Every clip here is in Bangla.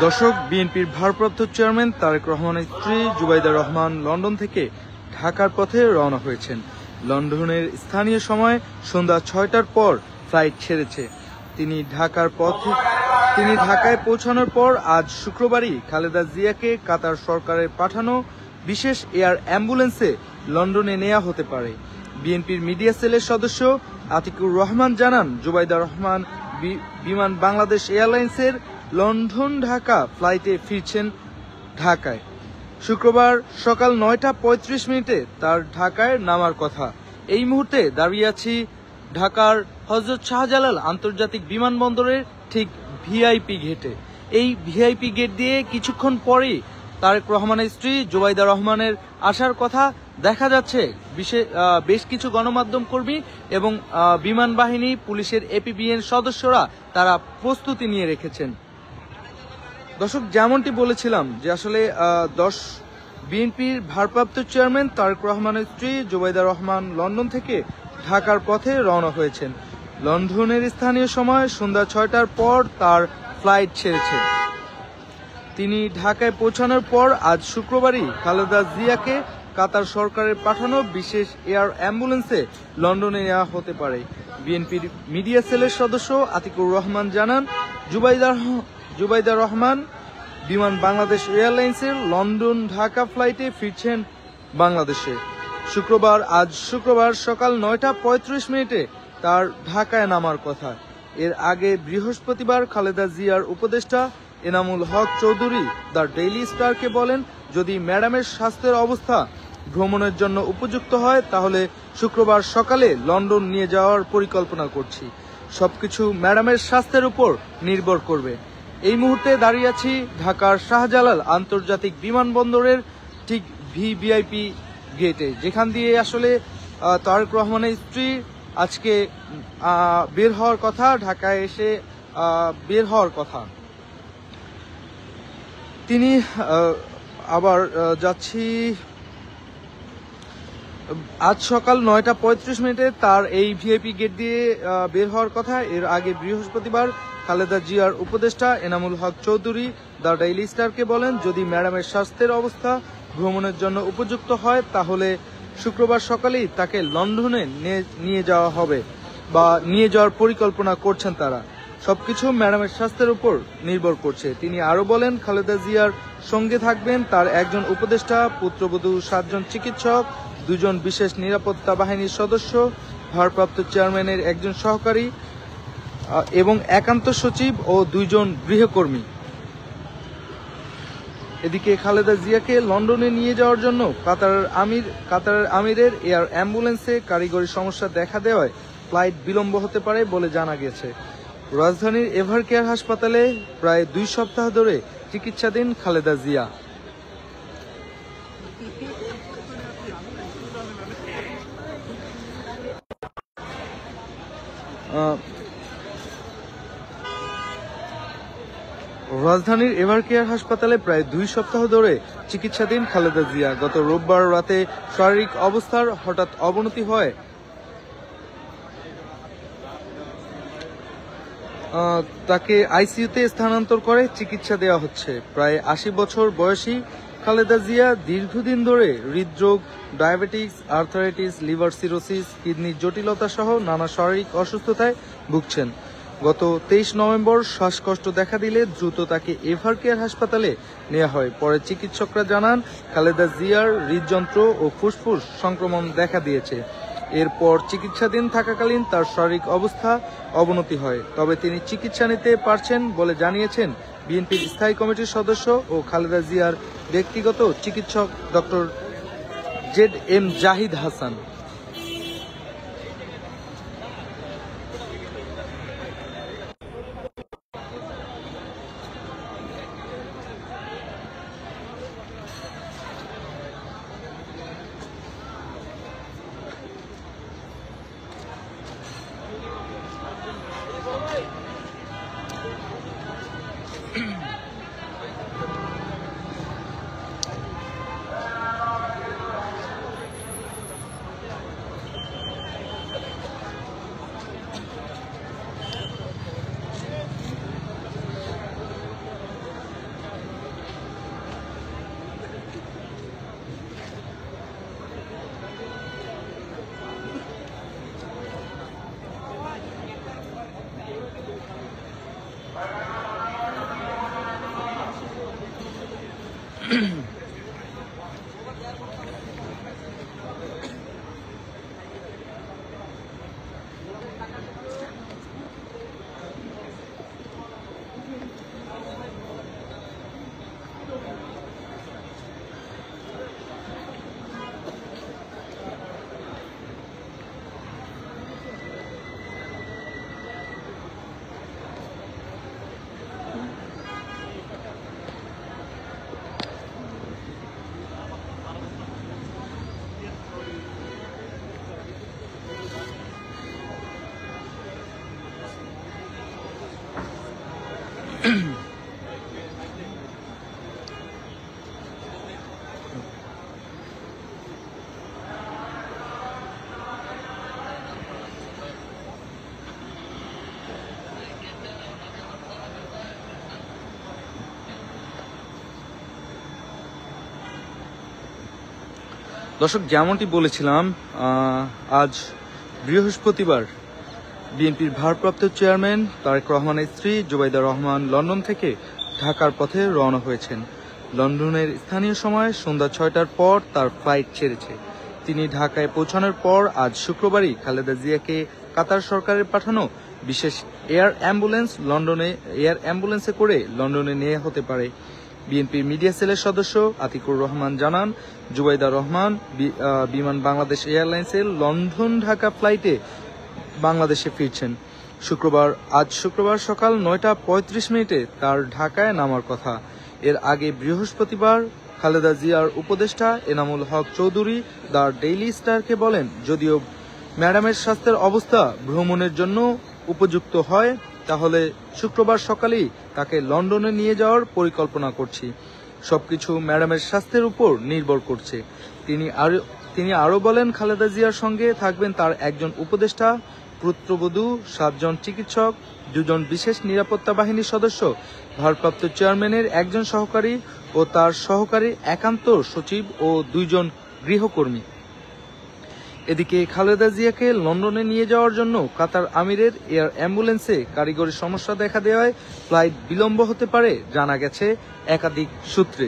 দর্শক, বিএনপির ভারপ্রাপ্ত চেয়ারম্যান তারেক রহমানের স্ত্রী জুবাইদা রহমান লন্ডন থেকে ঢাকার পথে রওনা হয়েছেন। লন্ডনের স্থানীয় সময় সন্ধ্যা 6টার পর ফ্লাইট ছেড়েছে। তিনি ঢাকায় পৌঁছানোর পর আজ শুক্রবারই খালেদা জিয়াকে কাতার সরকারের পাঠানো বিশেষ এয়ার অ্যাম্বুলেন্সে লন্ডনে নেওয়া হতে পারে। বিএনপির মিডিয়া সেলের সদস্য আতিকুর রহমান জানান, জুবাইদা রহমান বিমান বাংলাদেশ এয়ারলাইন্সের লন্ডন ঢাকা ফ্লাইটে ফিরছেন ঢাকায়। শুক্রবার সকাল 9:35 তার ঢাকায় নামার কথা। এই মুহূর্তে দাঁড়িয়ে আছি ঢাকার হযরত শাহজালাল আন্তর্জাতিক বিমানবন্দরের ঠিক ভিআইপি গেটে। এই ভিআইপি গেট দিয়ে কিছুক্ষণ পরেই তারেক রহমানের স্ত্রী জুবাইদা রহমানের আসার কথা দেখা যাচ্ছে। বেশ কিছু গণমাধ্যম কর্মী এবং বিমান বাহিনী, পুলিশের এপিবিএন সদস্যরা তারা প্রস্তুতি নিয়ে রেখেছেন। দর্শক, যেমনটি বলেছিলাম যে আসলে বিএনপির ভারপ্রাপ্ত চেয়ারম্যান তারেক রহমানের স্ত্রী জুবাইদা রহমান লন্ডন থেকে ঢাকার পথে রওনা হয়েছেন। লন্ডনের স্থানীয় সময় সন্ধ্যা 6টার পর তার ফ্লাইট ছেড়েছে। তিনি ঢাকায় পৌঁছানোর পর আজ শুক্রবারই খালেদা জিয়াকে কাতার সরকারের পাঠানো বিশেষ এয়ার অ্যাম্বুলেন্সে লন্ডনে নেওয়া হতে পারে। বিএনপির মিডিয়া সেলের সদস্য আতিকুর রহমান জানান, জুবাইদা রহমান বিমান বাংলাদেশ এয়ারলাইন্সের লন্ডন ঢাকা ফ্লাইটে ফিরছেন বাংলাদেশে। আজ শুক্রবার সকাল 9:35 তার ঢাকায় নামার কথা। এর আগে বৃহস্পতিবার খালেদা জিয়ার উপদেষ্টা এনামুল হক চৌধুরী দ্য ডেইলি স্টারকে বলেন, যদি ম্যাডামের স্বাস্থ্যের অবস্থা ভ্রমণের জন্য উপযুক্ত হয় তাহলে শুক্রবার সকালে লন্ডন নিয়ে যাওয়ার পরিকল্পনা করছি। সবকিছু ম্যাডামের স্বাস্থ্যের উপর নির্ভর করবে। এই মুহূর্তে দাঁড়িয়ে আছি ঢাকার শাহজালাল আন্তর্জাতিক বিমানবন্দরের ঠিক ভিভিআইপি গেটে, যেখান দিয়ে আসলে তারেক রহমানের স্ত্রী আজকে বের হওয়ার কথা, ঢাকায় এসে বের হওয়ার কথা। তিনি আবার যাচ্ছি আজ সকাল 9:35 তার এই ভিআইপি গেট দিয়ে বের হওয়ার কথা। এর আগে বৃহস্পতিবার খালেদা জিয়ার উপদেষ্টা এনামুল হক চৌধুরী দ্য ডেইলি স্টারকে বলেন, যদি ম্যাডামের স্বাস্থ্যের অবস্থা ভ্রমণের জন্য উপযুক্ত হয় তাহলে শুক্রবার সকালেই তাকে লন্ডনে নিয়ে যাওয়া হবে বা নিয়ে যাওয়ার পরিকল্পনা করছেন তারা। সবকিছু ম্যাডামের স্বাস্থ্যের উপর নির্ভর করছে। তিনি আরো বলেন, খালেদা জিয়ার সঙ্গে থাকবেন তার একজন উপদেষ্টা, পুত্রবধূ, 7 জন চিকিৎসক, 2 জন বিশেষ নিরাপত্তা বাহিনীর সদস্য, ভারপ্রাপ্ত চেয়ারম্যানের একজন সহকারী এবং একান্ত সচিব ও 2 জন গৃহকর্মী। এদিকে খালেদা জিয়াকে লন্ডনে নিয়ে যাওয়ার জন্য কাতারের আমিরের এয়ার অ্যাম্বুলেন্সে কারিগরি সমস্যা দেখা দেওয়ায় ফ্লাইট বিলম্ব হতে পারে বলে জানা গেছে। রাজধানীর এভারকেয়ার হাসপাতালে প্রায় 2 সপ্তাহ ধরে চিকিৎসাধীন খালেদা জিয়া। রাজধানীর এভারকেয়ার হাসপাতালে প্রায় 2 সপ্তাহ ধরে চিকিৎসাধীন খালেদা জিয়া। গত রোববার রাতে শারীরিক অবস্থার হঠাৎ অবনতি হয় তাকে আইসিইউতে স্থানান্তর করে চিকিৎসা দেওয়া হচ্ছে। প্রায় 80 বছর বয়সী খালেদা জিয়া দীর্ঘদিন ধরে হৃদরোগ, ডায়াবেটিস, আর্থারাইটিস, লিভার সিরোসিস, কিডনির জটিলতা সহ নানা শারীরিক অসুস্থতায় ভুগছেন। গত 23 নভেম্বর শ্বাসকষ্ট দেখা দিলে দ্রুত তাকে এভারকেয়ার হাসপাতালে নেওয়া হয়। পরে চিকিৎসকরা জানান, খালেদা জিয়ার হৃদযন্ত্র ও ফুসফুস সংক্রমণ দেখা দিয়েছে। এরপর চিকিৎসাধীন থাকাকালীন তার শারীরিক অবস্থা অবনতি হয়। তবে তিনি চিকিৎসা নিতে পারছেন বলে জানিয়েছেন বিএনপির স্থায়ী কমিটির সদস্য ও খালেদা জিয়ার ব্যক্তিগত চিকিৎসক ডক্টর জেড.এম. জাহিদ হাসান। দর্শক, যেমনটি বলেছিলাম, আজ বৃহস্পতিবার বিএনপির ভারপ্রাপ্ত চেয়ারম্যান তারেক রহমানের স্ত্রী জুবাইদা রহমান লন্ডন থেকে ঢাকার পথে রওনা হয়েছেন। লন্ডনের স্থানীয় সময় সন্ধ্যা 6টার পর তার ফ্লাইট ছেড়েছে। তিনি ঢাকায় পৌঁছানোর পর আজ শুক্রবারই খালেদা জিয়াকে কাতার সরকারের পাঠানো বিশেষ এয়ার অ্যাম্বুলেন্সে করে লন্ডনে নেওয়া হতে পারে। বিএনপির মিডিয়া সেলের সদস্য আতিকুর রহমান জানান, জুবাইদা রহমান বিমান বাংলাদেশ এয়ারলাইন্সের লন্ডন ঢাকা ফ্লাইটে বাংলাদেশে ফিরছেন। আজ শুক্রবার সকাল 9টা 35 তার ঢাকায় নামার কথা। এর আগে বৃহস্পতিবার খালেদা জিয়ার উপদেষ্টা এনামুল হক চৌধুরী দ্য ডেইলি স্টারকে বলেন, যদিও ম্যাডামের স্বাস্থ্যের অবস্থা ভ্রমণের জন্য উপযুক্ত হয়, তাহলে শুক্রবার সকালেই তাকে লন্ডনে নিয়ে যাওয়ার পরিকল্পনা করছি। সবকিছু ম্যাডামের স্বাস্থ্যের উপর নির্ভর করছে। তিনি আরো বলেন, খালেদা জিয়ার সঙ্গে থাকবেন তার একজন উপদেষ্টা, পুত্রবধূ, 7 জন চিকিৎসক, 2 জন বিশেষ নিরাপত্তা বাহিনীর সদস্য, ভারপ্রাপ্ত চেয়ারম্যানের একজন সহকারী ও তার সহকারী একান্ত সচিব ও 2 জন গৃহকর্মী। এদিকে খালেদা জিয়াকে লন্ডনে নিয়ে যাওয়ার জন্য কাতার আমিরের এয়ার অ্যাম্বুলেন্সে কারিগরি সমস্যা দেখা দেওয়ায় ফ্লাইট বিলম্ব হতে পারে জানা গেছে একাধিক সূত্রে।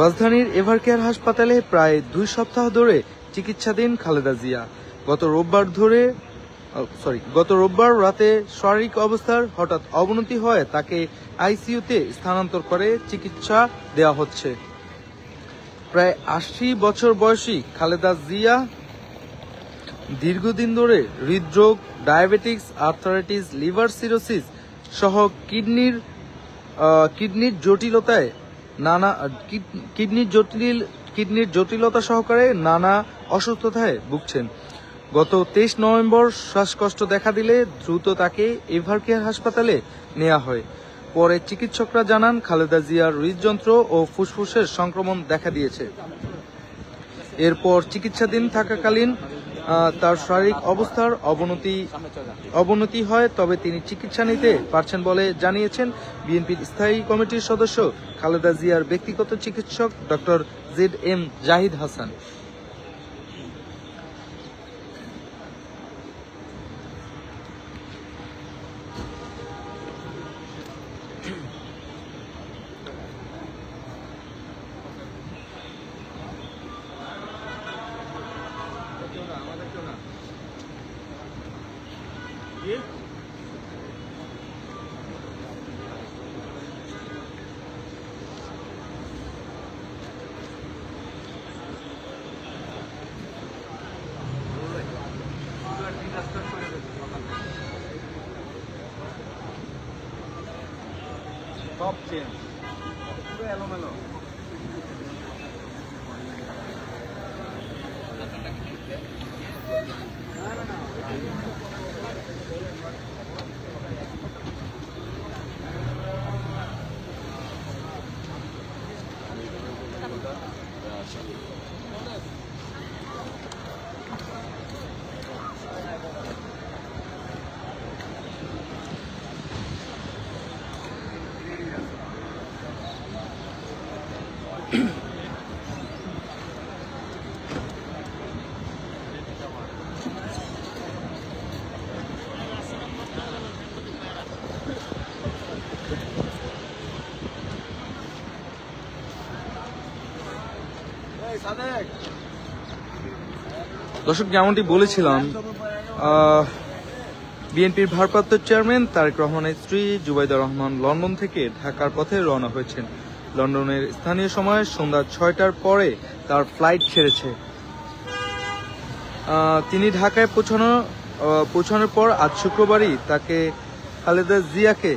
রাজধানীর এভারকেয়ার হাসপাতালে প্রায় 2 সপ্তাহ ধরে চিকিৎসাধীন খালেদা জিয়া গত রোববার রাতে শারীরিক অবস্থার হঠাৎ অবনতি হয় তাকে আইসিইউতে স্থানান্তর করে চিকিৎসা দেওয়া হচ্ছে। প্রায় 80 বছর বয়সী খালেদা জিয়া দীর্ঘদিন ধরে হৃদরোগ, ডায়াবেটিক্স, আর্থারাইটিস, লিভার সিরোসিস সহ কিডনির জটিলতা সহকারে নানা অসুস্থতায় ভুগছেন। গত 23 নভেম্বর শ্বাসকষ্ট দেখা দিলে দ্রুত তাকে এভারকেয়ার হাসপাতালে নেওয়া হয়। পরে চিকিৎসকরা জানান, খালেদা জিয়ার হৃদযন্ত্র ও ফুসফুসের সংক্রমণ দেখা দিয়েছে। এরপর চিকিৎসাধীন থাকাকালীন তার শারীরিক অবস্থার অবনতি হয়, তবে তিনি চিকিৎসা নিতে পারছেন বলে জানিয়েছেন বিএনপির স্থায়ী কমিটির সদস্য খালেদা জিয়ার ব্যক্তিগত চিকিৎসক ডক্টর ZM জাহিদ হাসান। সব চেঞ্জ, পুরো এলোমেলো। দর্শক, যেমনটি বলেছিলাম, বিএনপির ভারপ্রাপ্ত চেয়ারম্যান তারেক রহমানের স্ত্রী জুবাইদা রহমান লন্ডন থেকে ঢাকার পথে রওনা হয়েছেন। লন্ডনের স্থানীয় সময় সন্ধ্যা 6টার পরে তার ফ্লাইট ছেড়েছে। তিনি ঢাকায় পৌঁছানোর পর আজ শুক্রবারই তাকে খালেদা জিয়াকে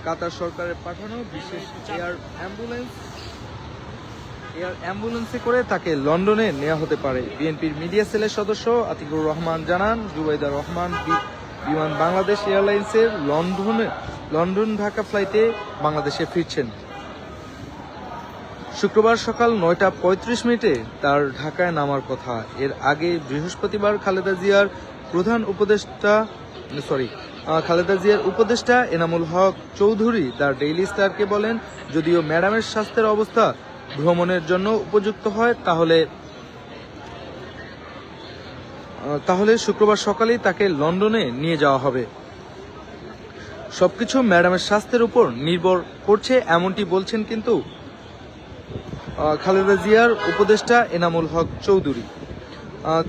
কাতার সরকারের পাঠানো বিশেষ এয়ার অ্যাম্বুলেন্সে করে তাকে লন্ডনে নেওয়া হতে পারে। বিএনপির মিডিয়া সেলের সদস্য আতিকুর রহমান জানান, জুবাইদা রহমান বিমান বাংলাদেশ এয়ারলাইন্সের লন্ডন ঢাকা ফ্লাইটে বাংলাদেশে ফিরছেন। শুক্রবার সকাল 9টা 35 মিনিটে তার ঢাকায় নামার কথা। এর আগে বৃহস্পতিবার খালেদা জিয়ার উপদেষ্টা এনামুল হক চৌধুরী দ্য ডেইলি স্টারকে বলেন, যদিও ম্যাডামের স্বাস্থ্যের অবস্থা ভ্রমণের জন্য উপযুক্ত হয় তাহলে শুক্রবার সকালেই তাকে লন্ডনে নিয়ে যাওয়া হবে। সবকিছু ম্যাডামের স্বাস্থ্যের উপর নির্ভর করছে, এমনটি বলছেন কিন্তু খালেদা জিয়ার উপদেষ্টা এনামুল হক চৌধুরী।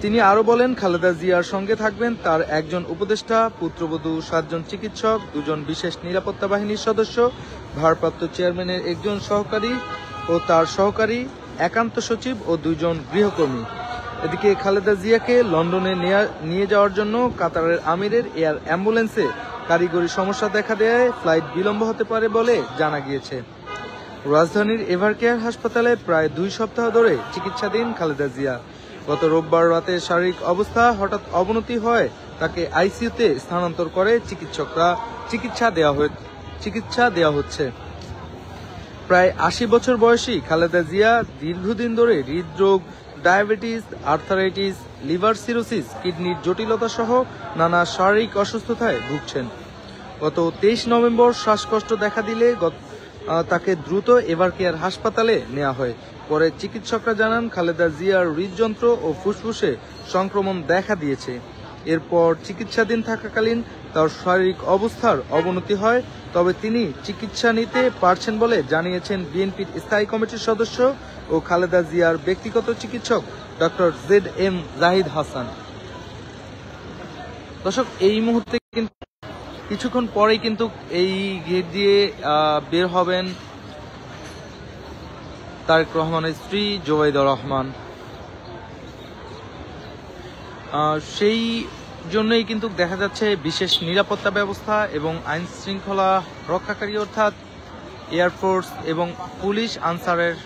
তিনি আরো বলেন, খালেদা জিয়ার সঙ্গে থাকবেন তার একজন উপদেষ্টা, পুত্রবধূ, 7 জন চিকিৎসক, 2 জন বিশেষ নিরাপত্তা বাহিনীর সদস্য, ভারপ্রাপ্ত চেয়ারম্যানের একজন সহকারী ও তার সহকারী, একান্ত সচিব ও 2 জন গৃহকর্মী। এদিকে খালেদা জিয়াকে লন্ডনে নিয়ে যাওয়ার জন্য কাতারের আমিরের এয়ার অ্যাম্বুলেন্সে কারিগরি সমস্যা দেখা দেয় ফ্লাইট বিলম্ব হতে পারে বলে জানা গিয়েছে। রাজধানীর এভারকেয়ার হাসপাতালে প্রায় 2 সপ্তাহ ধরে চিকিৎসাধীন খালেদা জিয়া। গত রোববার রাতে শারীরিক অবস্থা হঠাৎ অবনতি হয় তাকে আইসিইউতে স্থানান্তর করে চিকিৎসকরা। চিকিৎসা দেওয়া হচ্ছে। প্রায় 80 বছর বয়সী খালেদা জিয়া দীর্ঘদিন ধরে হৃদরোগ, ডায়াবেটিস, আর্থারাইটিস, লিভার সিরোসিস, কিডনির জটিলতা সহ নানা শারীরিক অসুস্থতায় ভুগছেন। গত 23 নভেম্বর শ্বাসকষ্ট দেখা দিলে তাকে দ্রুত এভারকেয়ার হাসপাতালে নেওয়া হয়। পরে চিকিৎসকরা জানান, খালেদা জিয়ার হৃদযন্ত্র ও ফুসফুসে সংক্রমণ দেখা দিয়েছে। এরপর চিকিৎসাধীন থাকাকালীন তার শারীরিক অবস্থার অবনতি হয়, তবে তিনি চিকিৎসা নিতে পারছেন বলে জানিয়েছেন বিএনপির স্থায়ী কমিটির সদস্য ও খালেদা জিয়ার ব্যক্তিগত চিকিৎসক ডক্টর ZM জাহিদ হাসান। দর্শক, এই মুহূর্তে কিন্তু কিছুক্ষণ পরেই কিন্তু এই গেট দিয়ে বের হবেন তারেক রহমানের স্ত্রী জুবাইদা রহমান। সেই জন্যই কিন্তু দেখা যাচ্ছে বিশেষ নিরাপত্তা ব্যবস্থা এবং আইন শৃঙ্খলা রক্ষাকারী অর্থাৎ এয়ারফোর্স এবং পুলিশ আনসারের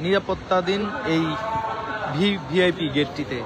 নিরাপত্তাধীন এই ভিআইপি গেটটিতে।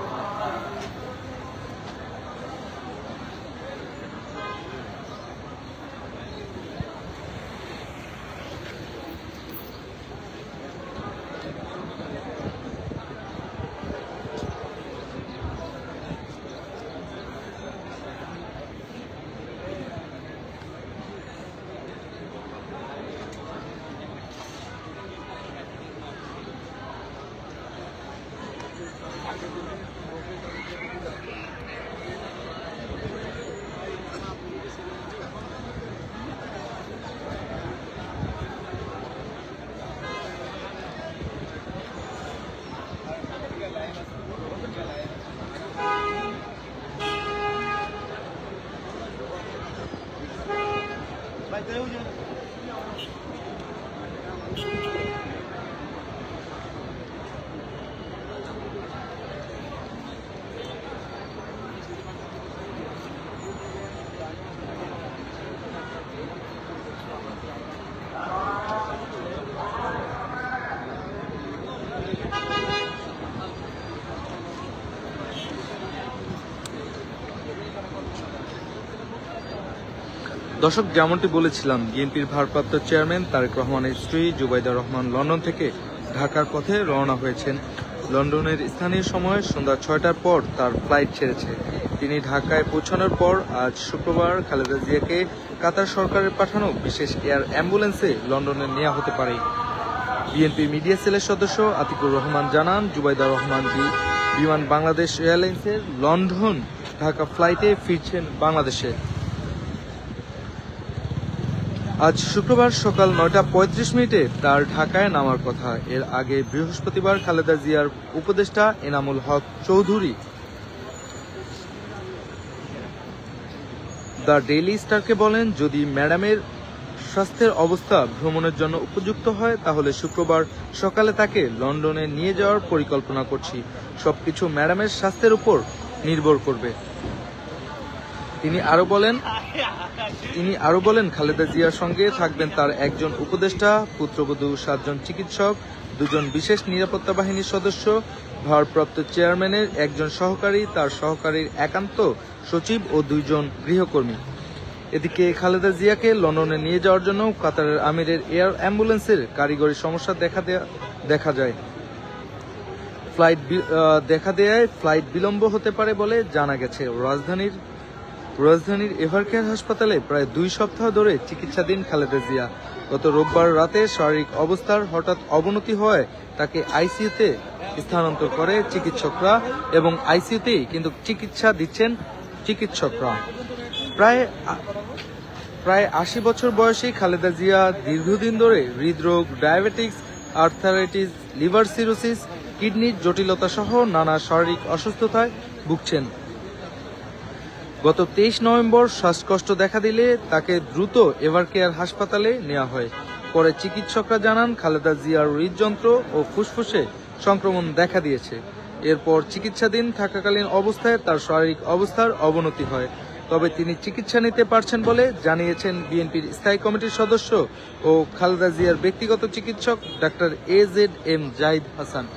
দর্শক, যেমনটি বলেছিলাম, বিএনপির ভারপ্রাপ্ত চেয়ারম্যান তারেক রহমানের স্ত্রী জুবাইদা রহমান লন্ডন থেকে ঢাকার পথে রওনা হয়েছেন। লন্ডনের স্থানীয় সময় সন্ধ্যা 6টার পর তার ফ্লাইট ছেড়েছে। তিনি ঢাকায় পৌঁছানোর পর আজ শুক্রবার খালেদা জিয়াকে কাতার সরকারের পাঠানো বিশেষ এয়ার অ্যাম্বুলেন্সে লন্ডনে নেওয়া হতে পারে। বিএনপি মিডিয়া সেলের সদস্য আতিকুর রহমান জানান, জুবাইদা রহমান বিমান বাংলাদেশ এয়ারলাইন্সের লন্ডন ঢাকা ফ্লাইটে ফিরছেন বাংলাদেশে। আজ শুক্রবার সকাল ৯টা ৩৫ তার ঢাকায় নামার কথা। এর আগে বৃহস্পতিবার খালেদা জিয়ার উপদেষ্টা এনামুল হক চৌধুরী দ্য ডেইলি স্টারকে বলেন, যদি ম্যাডামের স্বাস্থ্যের অবস্থা ভ্রমণের জন্য উপযুক্ত হয় তাহলে শুক্রবার সকালে তাকে লন্ডনে নিয়ে যাওয়ার পরিকল্পনা করছি। সবকিছু ম্যাডামের স্বাস্থ্যের উপর নির্ভর করবে। তিনি আরো বলেন খালেদা জিয়ার সঙ্গে থাকবেন তার একজন উপদেষ্টা, পুত্রবধূ, 7 জন চিকিৎসক, 2 জন বিশেষ নিরাপত্তা বাহিনীর সদস্য, ভারপ্রাপ্ত চেয়ারম্যানের একজন সহকারী, তার সহকারীর একান্ত সচিব ও 2 জন গৃহকর্মী। এদিকে খালেদা জিয়াকে লন্ডনে নিয়ে যাওয়ার জন্য কাতারের আমিরের এয়ার অ্যাম্বুলেন্সের কারিগরি সমস্যা দেখা যায়। ফ্লাইট বিলম্ব হতে পারে বলে জানা গেছে। রাজধানীর এভারকেয়ার হাসপাতালে প্রায় 2 সপ্তাহ ধরে চিকিৎসাধীন খালেদা জিয়া। গত রোববার রাতে শারীরিক অবস্থার হঠাৎ অবনতি হওয়ায় তাকে আইসিইউতে স্থানান্তর করে চিকিৎসকরা এবং আইসিইউতেই কিন্তু চিকিৎসা দিচ্ছেন চিকিৎসকরা। প্রায় 80 বছর বয়সী খালেদা জিয়া দীর্ঘদিন ধরে হৃদরোগ, ডায়াবেটিস, আর্থারাইটিস, লিভার সিরোসিস, কিডনির জটিলতা সহ নানা শারীরিক অসুস্থতায় ভুগছেন। গত 23 নভেম্বর শ্বাসকষ্ট দেখা দিলে তাকে দ্রুত এভারকেয়ার হাসপাতালে নেওয়া হয়। পরে চিকিৎসকরা জানান খালেদা জিয়ার হৃদযন্ত্র ও ফুসফুসে সংক্রমণ দেখা দিয়েছে। এরপর চিকিৎসাধীন থাকাকালীন অবস্থায় তার শারীরিক অবস্থার অবনতি হয়। তবে তিনি চিকিৎসা নিতে পারছেন বলে জানিয়েছেন বিএনপির স্থায়ী কমিটির সদস্য ও খালেদা জিয়ার ব্যক্তিগত চিকিৎসক ডাক্তার AZM জাহিদ হাসান।